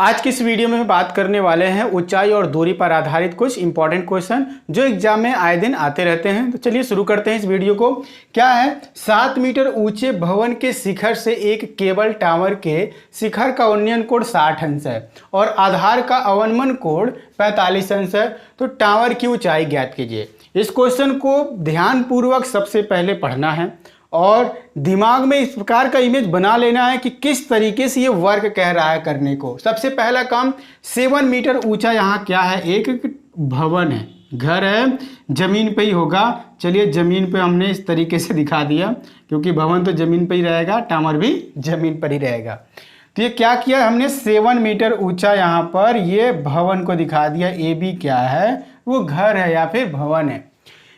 आज की इस वीडियो में हम बात करने वाले हैं ऊंचाई और दूरी पर आधारित कुछ इंपॉर्टेंट क्वेश्चन जो एग्जाम में आए दिन आते रहते हैं। तो चलिए शुरू करते हैं इस वीडियो को। क्या है, 7 मीटर ऊंचे भवन के शिखर से एक केबल टावर के शिखर का उन्नयन कोण 60 अंश है और आधार का अवनमन कोण 45 अंश है। तो टावर की ऊंचाई ज्ञात कीजिए। इस क्वेश्चन को ध्यानपूर्वक सबसे पहले पढ़ना है और दिमाग में इस प्रकार का इमेज बना लेना है कि किस तरीके से ये वर्क कह रहा है करने को। सबसे पहला काम, 7 मीटर ऊंचा यहाँ क्या है, एक भवन है, घर है, जमीन पे ही होगा। चलिए जमीन पे हमने इस तरीके से दिखा दिया क्योंकि भवन तो जमीन पे ही रहेगा, टावर भी जमीन पर ही रहेगा। तो ये क्या किया हमने, 7 मीटर ऊंचा यहाँ पर ये भवन को दिखा दिया। ए बी क्या है, वो घर है या फिर भवन है।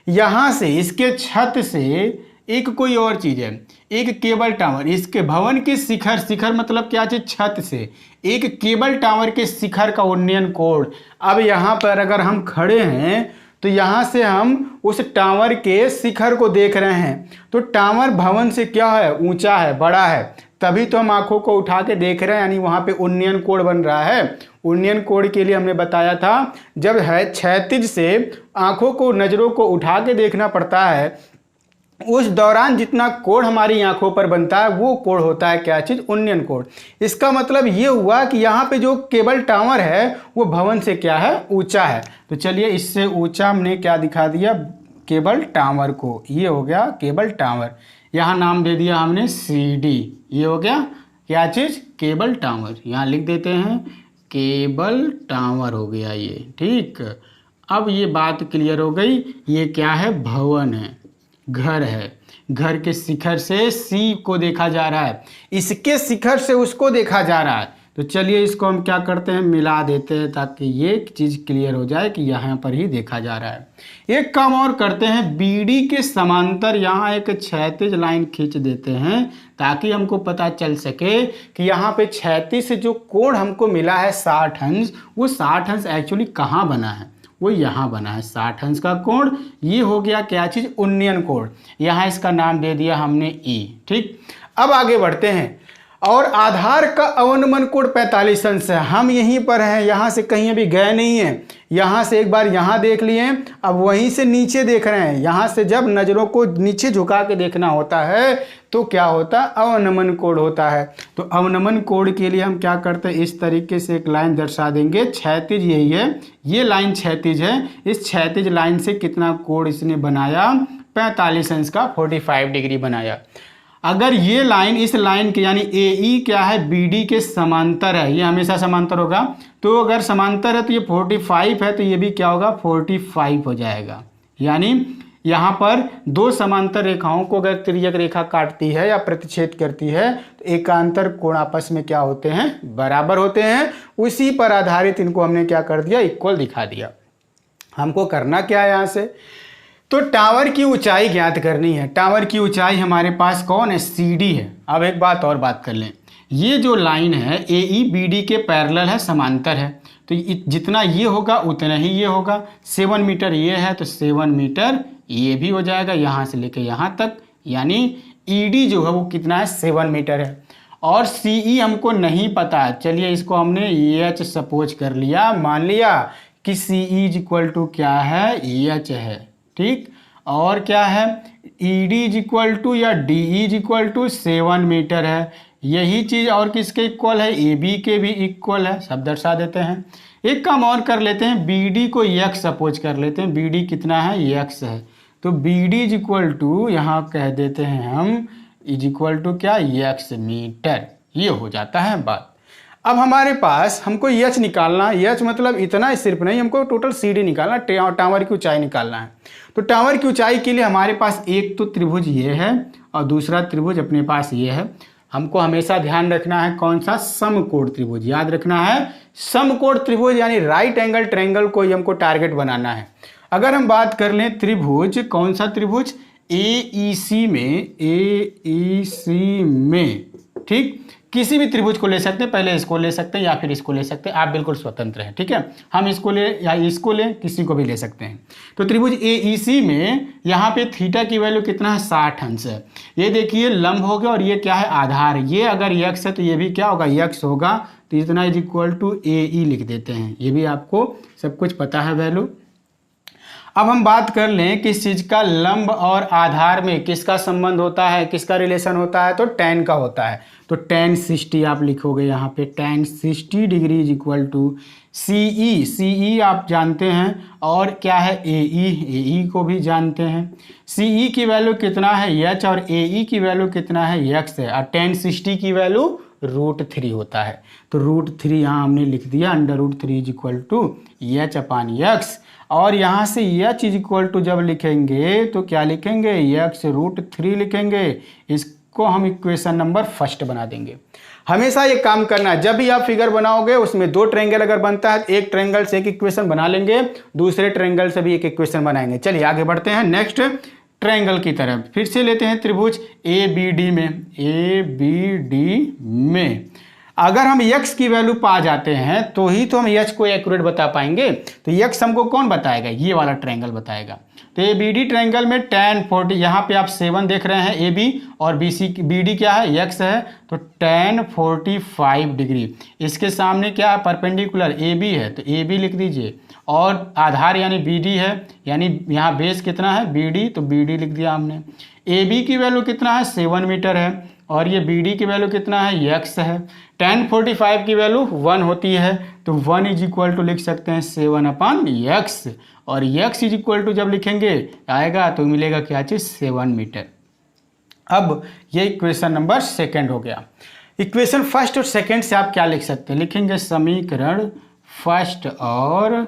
यहाँ से इसके छत से एक कोई और चीज है, एक केबल टावर, इसके भवन के शिखर, शिखर मतलब क्या चीज, छत से एक केबल टावर के शिखर का उन्नयन कोण। अब यहाँ पर अगर हम खड़े हैं तो यहाँ से हम उस टावर के शिखर को देख रहे हैं। तो टावर भवन से क्या है, ऊंचा है, बड़ा है, तभी तो हम आंखों को उठा के देख रहे हैं, यानी वहाँ पे उन्नयन कोण बन रहा है। उन्नयन कोण के लिए हमने बताया था, जब है क्षैतिज से आंखों को, नजरों को उठा के देखना पड़ता है, उस दौरान जितना कोण हमारी आंखों पर बनता है वो कोण होता है क्या चीज, उन्नयन कोण। इसका मतलब ये हुआ कि यहाँ पे जो केबल टावर है वो भवन से क्या है, ऊंचा है। तो चलिए इससे ऊंचा हमने क्या दिखा दिया, केबल टावर को। ये हो गया केबल टावर, यहाँ नाम दे दिया हमने CD। ये हो गया क्या चीज, केबल टावर। यहाँ लिख देते हैं केबल टावर हो गया ये, ठीक। अब ये बात क्लियर हो गई, ये क्या है, भवन है, घर है, घर के शिखर से सी को देखा जा रहा है, इसके शिखर से उसको देखा जा रहा है। तो चलिए इसको हम क्या करते हैं, मिला देते हैं ताकि ये चीज क्लियर हो जाए कि यहाँ पर ही देखा जा रहा है। एक काम और करते हैं, BD के समांतर यहाँ एक क्षैतिज लाइन खींच देते हैं ताकि हमको पता चल सके कि यहाँ पे क्षैतिज से जो कोण हमको मिला है 60 अंश, वो 60 अंश एक्चुअली कहाँ बना है, वो यहाँ बना है 60 अंश का कोण। ये हो गया क्या चीज, उन्नयन कोण। यहाँ इसका नाम दे दिया हमने E, ठीक। अब आगे बढ़ते हैं, और आधार का अवनमन कोण 45 अंश है। हम यहीं पर हैं, यहाँ से कहीं अभी गए नहीं हैं, यहाँ से एक बार यहाँ देख लिए, अब वहीं से नीचे देख रहे हैं। यहाँ से जब नज़रों को नीचे झुका के देखना होता है तो क्या होता है, अवनमन कोण होता है। तो अवनमन कोण के लिए हम क्या करते हैं, इस तरीके से एक लाइन दर्शा देंगे। क्षैतिज यही है, ये लाइन क्षैतिज है, इस क्षैतिज लाइन से कितना कोण इसने बनाया, 45 अंश का 45 डिग्री बनाया। अगर ये लाइन इस लाइन के यानी AE क्या है, BD के समांतर है, ये हमेशा समांतर होगा। तो अगर समांतर है तो ये 45 है, तो ये भी क्या होगा, 45 हो जाएगा। यानी यहाँ पर दो समांतर रेखाओं को अगर तिर्यक रेखा काटती है या प्रतिच्छेद करती है तो एकांतर कोण आपस में क्या होते हैं, बराबर होते हैं। उसी पर आधारित इनको हमने क्या कर दिया, इक्वल दिखा दिया। हमको करना क्या है यहाँ से, तो टावर की ऊंचाई ज्ञात करनी है। टावर की ऊंचाई हमारे पास कौन है, CD है। अब एक बात और बात कर लें, ये जो लाइन है AE BD के पैरेलल है, समांतर है, तो जितना ये होगा उतना ही ये होगा। 7 मीटर ये है तो 7 मीटर ये भी हो जाएगा, यहाँ से लेके यहाँ तक। यानी ED जो है वो कितना है, 7 मीटर है। और CE हमको नहीं पता, चलिए इसको हमने H सपोज कर लिया, मान लिया कि CE इज इक्वल टू क्या है, H है, ठीक। और क्या है, ED इज इक्वल टू या DE is equal to 7 metre है। यही चीज़ और किसके इक्वल है, AB के भी इक्वल है। सब दर्शा देते हैं। एक काम और कर लेते हैं, BD को X सपोज कर लेते हैं। BD कितना है, X है, तो BD इज इक्वल टू यहाँ कह देते हैं हम, इज इक्वल टू क्या, X मीटर। ये हो जाता है बात। अब हमारे पास हमको H निकालना, H मतलब इतना सिर्फ नहीं, हमको टोटल CD निकालना, टावर की ऊंचाई निकालना है। तो टावर की ऊंचाई के लिए हमारे पास एक तो त्रिभुज ये है और दूसरा त्रिभुज अपने पास ये है। हमको हमेशा ध्यान रखना है कौन सा, समकोण त्रिभुज, याद रखना है समकोण त्रिभुज, यानी राइट एंगल ट्रायंगल को ही हमको टारगेट बनाना है। अगर हम बात कर लें त्रिभुज, कौन सा त्रिभुज, AEC में, ठीक, किसी भी त्रिभुज को ले सकते हैं, पहले इसको ले सकते हैं या फिर इसको ले सकते हैं, आप बिल्कुल स्वतंत्र हैं, ठीक है। हम इसको ले या इसको ले, किसी को भी ले सकते हैं। तो त्रिभुज AEC में यहाँ पे थीटा की वैल्यू कितना है, 60 अंश है। ये देखिए लंब हो गया और ये क्या है, आधार। ये अगर यक्स है तो ये भी क्या होगा, यक्स होगा। तो इतना इज इक्वल टू AE लिख देते हैं। ये भी आपको सब कुछ पता है वैल्यू। अब हम बात कर लें किस चीज़ का, लंब और आधार में किसका संबंध होता है, किसका रिलेशन होता है, तो tan का होता है। तो tan 60 आप लिखोगे यहाँ पे, tan 60 degree is equal to CE आप जानते हैं, और क्या है AE को भी जानते हैं। CE की वैल्यू कितना है, H, और AE की वैल्यू कितना है, X है। और tan 60 की वैल्यू √3 होता है। तो √3 यहाँ हमने लिख दिया, √3 इज इक्वल टू H/X। और यहाँ से H इज इक्वल टू जब लिखेंगे तो क्या लिखेंगे, X √3 लिखेंगे। इसको हम इक्वेशन नंबर फर्स्ट बना देंगे। हमेशा ये काम करना, जब भी आप फिगर बनाओगे उसमें 2 ट्रायंगल अगर बनता है, एक ट्रायंगल से एक इक्वेशन बना लेंगे, दूसरे ट्रायंगल से भी एक इक्वेशन बनाएंगे। चलिए आगे बढ़ते हैं नेक्स्ट ट्रायंगल की तरफ। फिर से लेते हैं त्रिभुज ABD में अगर हम x की वैल्यू पा जाते हैं तो ही तो हम h को एक्यूरेट बता पाएंगे। तो x हमको कौन बताएगा, ये वाला ट्रायंगल बताएगा। तो ABD ट्रायंगल में tan 40, यहाँ पे आप 7 देख रहे हैं AB, और BD क्या है, x है। तो tan 45 डिग्री। इसके सामने क्या है, परपेंडिकुलर AB है, तो AB लिख दीजिए। और आधार यानी BD है, यानी यहाँ बेस कितना है, BD, तो BD लिख दिया हमने। AB की वैल्यू कितना है, 7 मीटर है, और ये BD की वैल्यू कितना है, x है। tan 45 की वैल्यू 1 होती है, तो 1 इज इक्वल टू लिख सकते हैं 7/x, और x इज इक्वल टू जब लिखेंगे आएगा तो मिलेगा क्या चीज़, 7 मीटर। अब ये इक्वेशन नंबर सेकंड हो गया। इक्वेशन फर्स्ट और सेकंड से आप क्या लिख सकते हैं, लिखेंगे समीकरण फर्स्ट और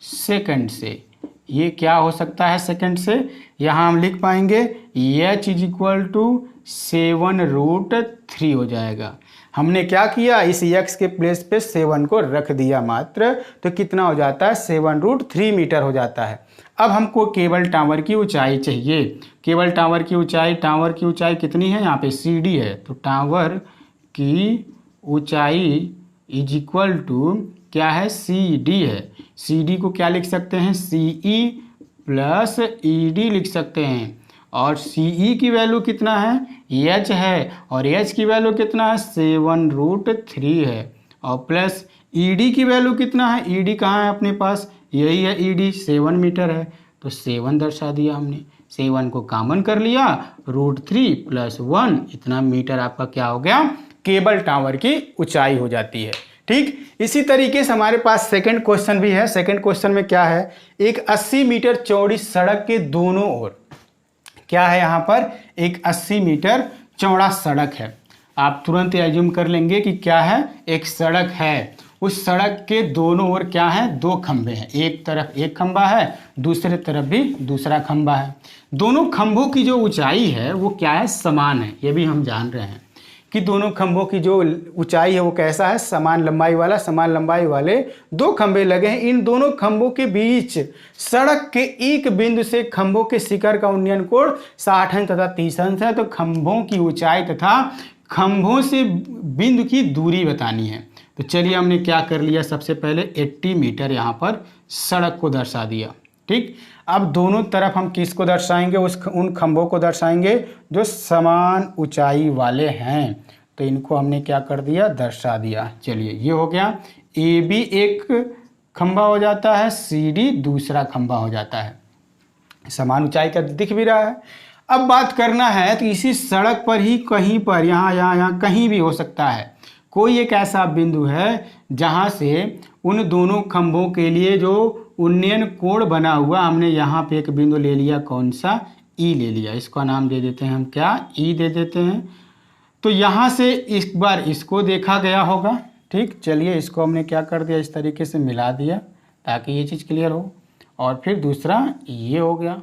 सेकंड से। ये क्या हो सकता है सेकंड से, यहाँ हम लिख पाएंगे H इज इक्वल टू 7√3 हो जाएगा। हमने क्या किया, इस x के प्लेस पे 7 को रख दिया मात्र, तो कितना हो जाता है, 7√3 मीटर हो जाता है। अब हमको केबल टावर की ऊंचाई चाहिए। केबल टावर की ऊंचाई कितनी है, यहाँ पे CD है, तो टावर की ऊंचाई इज इक्वल टू क्या है, CD है। CD को क्या लिख सकते हैं, CE प्लस ED लिख सकते हैं। और CE की वैल्यू कितना है, H है, और H की वैल्यू कितना है, 7√3 है, और प्लस ED की वैल्यू कितना है, ED कहाँ है अपने पास, यही है ED, 7 मीटर है, तो 7 दर्शा दिया हमने। 7 को कॉमन कर लिया, √3 + 1, इतना मीटर आपका क्या हो गया, केबल टावर की ऊंचाई हो जाती है। ठीक इसी तरीके से हमारे पास सेकंड क्वेश्चन भी है। सेकंड क्वेश्चन में क्या है, एक 80 मीटर चौड़ी सड़क के दोनों ओर, क्या है यहाँ पर, एक 80 मीटर चौड़ा सड़क है। आप तुरंत एज्यूम कर लेंगे कि क्या है, एक सड़क है। उस सड़क के दोनों ओर क्या है, 2 खंभे हैं। एक तरफ एक खंभा है, दूसरे तरफ भी दूसरा खंभा है। दोनों खंभों की जो ऊंचाई है वो क्या है, समान है। ये भी हम जान रहे हैं कि दोनों खंभों की जो ऊंचाई है वो कैसा है, समान लंबाई वाले 2 खंभे लगे हैं। इन दोनों खंभों के बीच सड़क के एक बिंदु से खंभों के शिखर का उन्नयन कोण 60 अंश तथा 30 अंश है। तो खंभों की ऊंचाई तथा खंभों से बिंदु की दूरी बतानी है। तो चलिए हमने क्या कर लिया, सबसे पहले 80 मीटर यहाँ पर सड़क को दर्शा दिया। ठीक, अब दोनों तरफ हम किसको दर्शाएंगे, उन खंभों को दर्शाएंगे जो समान ऊंचाई वाले हैं। तो इनको हमने क्या कर दिया, दर्शा दिया। चलिए ये हो गया, AB एक खंभा हो जाता है, CD दूसरा खंभा हो जाता है। समान ऊंचाई का दिख भी रहा है। अब बात करना है तो इसी सड़क पर ही कहीं पर, यहाँ कहीं भी हो सकता है, कोई एक ऐसा बिंदु है जहाँ से उन दोनों खंभों के लिए जो उन्नयन कोण बना हुआ, हमने यहाँ पे एक बिंदु ले लिया, कौन सा, E ले लिया। इसका नाम दे देते हैं हम क्या, E दे देते हैं। तो यहाँ से इस बार इसको देखा गया होगा। ठीक, चलिए इसको हमने क्या कर दिया, इस तरीके से मिला दिया ताकि ये चीज़ क्लियर हो। और फिर दूसरा ये हो गया।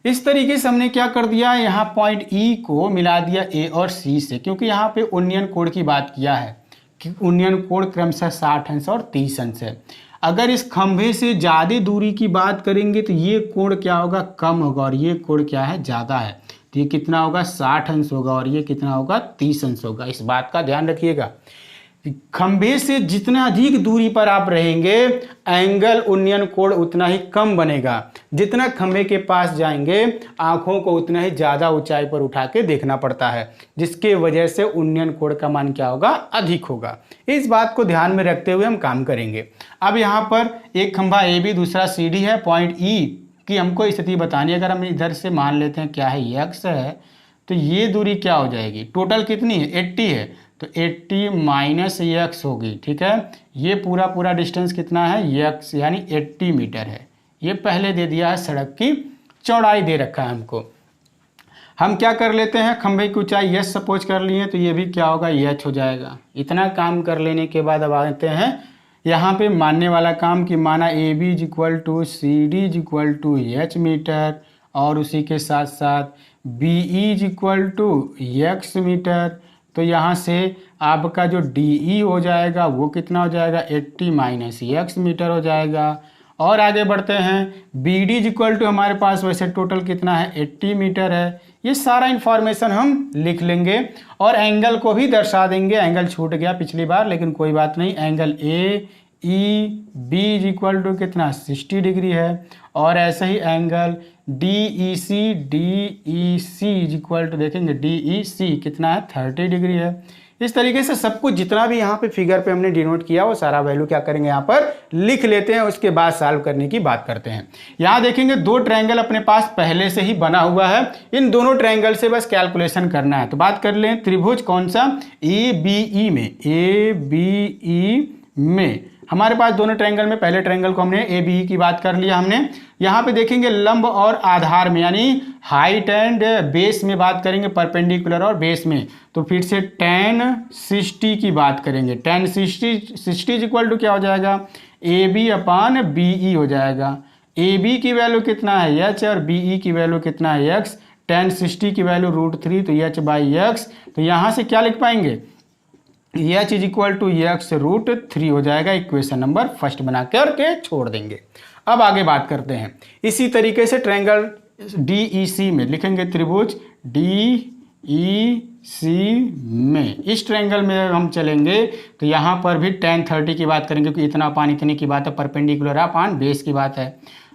इस तरीके से हमने क्या कर दिया, यहाँ पॉइंट E को मिला दिया A और C से, क्योंकि यहाँ पे उन्नयन कोण की बात किया है कि उन्नयन कोण क्रमशः 60 अंश और 30 अंश है। अगर इस खंभे से ज़्यादा दूरी की बात करेंगे तो ये कोण क्या होगा, कम होगा, और ये कोण क्या है, ज़्यादा है। तो ये कितना होगा 60 अंश होगा और ये कितना होगा 30 अंश होगा। इस बात का ध्यान रखिएगा, खंभे से जितना अधिक दूरी पर आप रहेंगे एंगल उन्नयन कोण उतना ही कम बनेगा। जितना खंभे के पास जाएंगे आंखों को उतना ही ज़्यादा ऊंचाई पर उठा के देखना पड़ता है, जिसके वजह से उन्नयन कोण का मान क्या होगा, अधिक होगा। इस बात को ध्यान में रखते हुए हम काम करेंगे। अब यहाँ पर एक खंभा ए बी दूसरा सी डी है, पॉइंट ई की हमको स्थिति बतानी है। अगर हम इधर से मान लेते हैं क्या है, एक्स है, तो ये दूरी क्या हो जाएगी, टोटल कितनी है 80 है, तो 80 माइनस एक्स होगी। ठीक है, ये पूरा डिस्टेंस कितना है एक्स यानी 80 मीटर है। ये पहले दे दिया है, सड़क की चौड़ाई दे रखा है हमको। हम क्या कर लेते हैं, खंभे की ऊंचाई एच सपोज कर लिए, तो ये भी क्या होगा एच हो जाएगा। इतना काम कर लेने के बाद अब आते हैं यहाँ पे मानने वाला काम कि माना A B is equal to C D is equal to H metre और उसी के साथ साथ B E is equal to X metre. तो यहाँ से आपका जो डी ई हो जाएगा वो कितना हो जाएगा 80 माइनस एक्स मीटर हो जाएगा। और आगे बढ़ते हैं, B D is equal to हमारे पास वैसे टोटल कितना है 80 मीटर है। ये सारा इन्फॉर्मेशन हम लिख लेंगे और एंगल को भी दर्शा देंगे। एंगल छूट गया पिछली बार लेकिन कोई बात नहीं, angle A E B is equal to कितना 60 डिग्री है और ऐसे ही angle D E C is equal to देखेंगे डी ई सी कितना है 30 डिग्री है। इस तरीके से सब कुछ जितना भी यहाँ पे फिगर पे हमने डिनोट किया वो सारा वैल्यू क्या करेंगे यहाँ पर लिख लेते हैं, उसके बाद सॉल्व करने की बात करते हैं। यहाँ देखेंगे दो ट्रायंगल अपने पास पहले से ही बना हुआ है, इन दोनों ट्रायंगल से बस कैलकुलेशन करना है। तो बात कर लें त्रिभुज कौन सा, ए बी ई में, ए बी ई में हमारे पास दोनों ट्रायंगल में पहले ट्रायंगल को हमने ए बी की बात कर लिया हमने। यहाँ पे देखेंगे लंब और आधार में यानी हाइट एंड बेस में बात करेंगे, परपेंडिकुलर और बेस में। तो फिर से tan 60 की बात करेंगे। tan 60 इज इक्वल टू क्या हो जाएगा A B upon B E हो जाएगा। ए बी की वैल्यू कितना है एच और बी ई की वैल्यू कितना है एक्स। tan 60 की वैल्यू √3 तो एच बाई एक्स। तो यहाँ से क्या लिख पाएंगे H is equal to X √3 हो जाएगा। इक्वेशन नंबर फर्स्ट बना करके छोड़ देंगे। अब आगे बात करते हैं इसी तरीके से ट्रायंगल डी ई सी में लिखेंगे त्रिभुज डी ई सी में। इस ट्रायंगल में हम चलेंगे तो यहाँ पर भी tan 30 की बात करेंगे क्योंकि इतना अपान इतने की बात है, परपेंडिकुलर अपान बेस की बात है।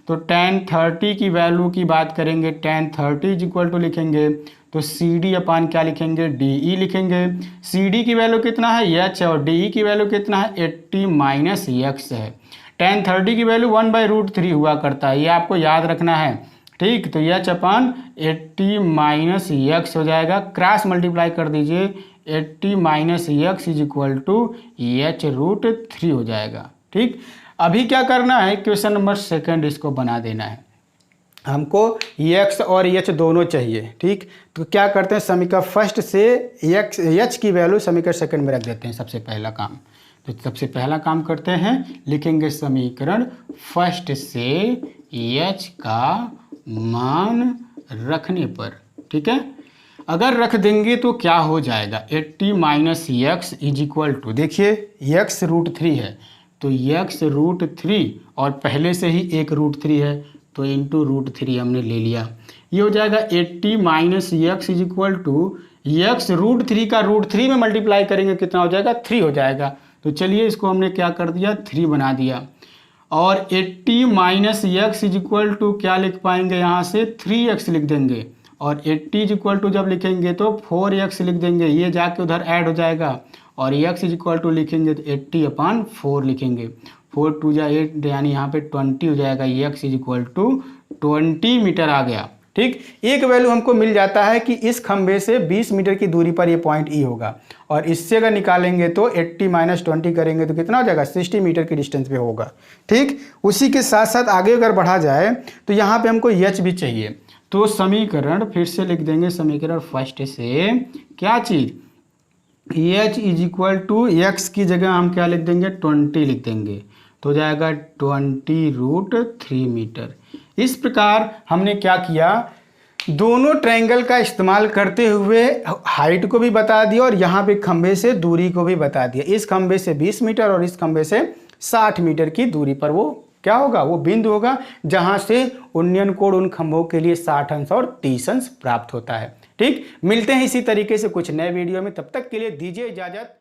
तो tan 30 की वैल्यू की बात करेंगे, tan 30 इज इक्वल टू लिखेंगे तो सी डी अपान क्या लिखेंगे डी ई लिखेंगे। सी डी की वैल्यू कितना है एच और डी ई की वैल्यू कितना है 80 माइनस एक्स है। tan 30 की वैल्यू 1/√3 हुआ करता है, ये आपको याद रखना है। ठीक, तो एच अपान 80 माइनस एक्स हो जाएगा, क्रॉस मल्टीप्लाई कर दीजिए 80 minus X is equal to H √3 हो जाएगा। ठीक, अभी क्या करना है क्वेश्चन नंबर सेकंड इसको बना देना है हमको, एक्स और एच दोनों चाहिए। ठीक, तो क्या करते हैं समीकरण फर्स्ट से एच की वैल्यू समीकरण सेकंड में रख देते हैं सबसे पहला काम। तो सबसे पहला काम करते हैं, लिखेंगे समीकरण फर्स्ट से एच का मान रखने पर। ठीक है, अगर रख देंगे तो क्या हो जाएगा 80 minus X is equal to, देखिए एक्स √3 है तो एक्स √3 और पहले से ही एक √3 है तो इंटू √3 हमने ले लिया। ये हो जाएगा 80 minus X is equal to X √3 का √3 में मल्टीप्लाई करेंगे कितना हो जाएगा 3 हो जाएगा। तो चलिए इसको हमने क्या कर दिया 3 बना दिया और 80 minus X is equal to क्या लिख पाएंगे यहाँ से 3x लिख देंगे और 80 इज इक्वल टू जब लिखेंगे तो 4x लिख देंगे, ये जाके उधर ऐड हो जाएगा और x इज इक्वल टू लिखेंगे तो 80 अपान 4 लिखेंगे, 4 2 जा 8 यानी यहाँ पे 20 हो जाएगा। x is equal to 20 metre आ गया। ठीक, एक वैल्यू हमको मिल जाता है कि इस खंबे से 20 मीटर की दूरी पर ये पॉइंट ई होगा और इससे अगर निकालेंगे तो 80 माइनस 20 करेंगे तो कितना हो जाएगा 60 मीटर की डिस्टेंस पे होगा। ठीक, उसी के साथ साथ आगे अगर बढ़ा जाए तो यहाँ पे हमको एच भी चाहिए। तो समीकरण फिर से लिख देंगे, समीकरण फर्स्ट से क्या चीज़ H is equal to X की जगह हम क्या लिख देंगे 20 लिख देंगे तो हो जाएगा 20√3 मीटर। इस प्रकार हमने क्या किया, दोनों ट्रायंगल का इस्तेमाल करते हुए हाइट को भी बता दिया और यहाँ पे खंबे से दूरी को भी बता दिया। इस खंबे से 20 मीटर और इस खंबे से 60 मीटर की दूरी पर वो क्या होगा, वो बिंदु होगा जहां से उन्नयन कोण उन खंभों के लिए 60 अंश और 30 अंश प्राप्त होता है। ठीक, मिलते हैं इसी तरीके से कुछ नए वीडियो में, तब तक के लिए दीजिए इजाजत।